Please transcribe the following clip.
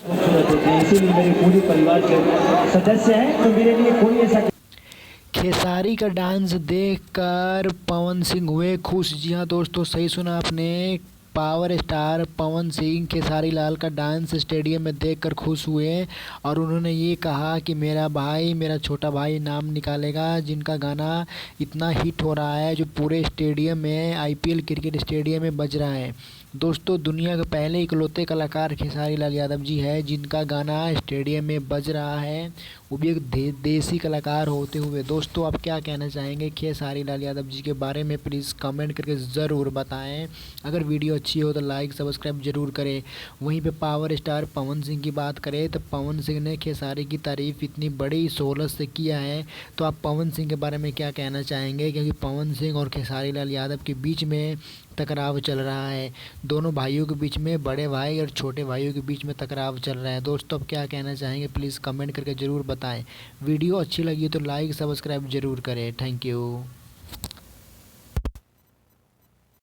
खूबसूरत होती है, इसीलिए मेरे पूरे परिवार के सदस्य हैं, तो मेरे लिए कोई ऐसा। खेसारी का डांस देखकर पवन सिंह हुए खुश। जी हाँ दोस्तों, सही सुना आपने। पावर स्टार पवन सिंह खेसारी लाल का डांस स्टेडियम में देखकर खुश हुए और उन्होंने ये कहा कि मेरा भाई, मेरा छोटा भाई नाम निकालेगा, जिनका गाना इतना हिट हो रहा है, जो पूरे स्टेडियम में, आईपीएल क्रिकेट स्टेडियम में बज रहा है। दोस्तों, दुनिया के पहले इकलौते कलाकार खेसारी लाल यादव जी है, जिनका गाना स्टेडियम में बज रहा है, वो भी एक देसी कलाकार होते हुए। दोस्तों, आप क्या कहना चाहेंगे खेसारी लाल यादव जी के बारे में? प्लीज़ कमेंट करके ज़रूर बताएं। अगर वीडियो अच्छी हो तो लाइक सब्सक्राइब जरूर करें। वहीं पे पावर स्टार पवन सिंह की बात करें तो पवन सिंह ने खेसारी की तारीफ़ इतनी बड़ी सोलत से किया है, तो आप पवन सिंह के बारे में क्या कहना चाहेंगे? क्योंकि पवन सिंह और खेसारी लाल यादव के बीच में टकराव चल रहा है। दोनों भाइयों के बीच में, बड़े भाई और छोटे भाइयों के बीच में टकराव चल रहा है। दोस्तों, अब क्या कहना चाहेंगे? प्लीज़ कमेंट करके ज़रूर बताएं। वीडियो अच्छी लगी तो लाइक सब्सक्राइब ज़रूर करें। Thank you.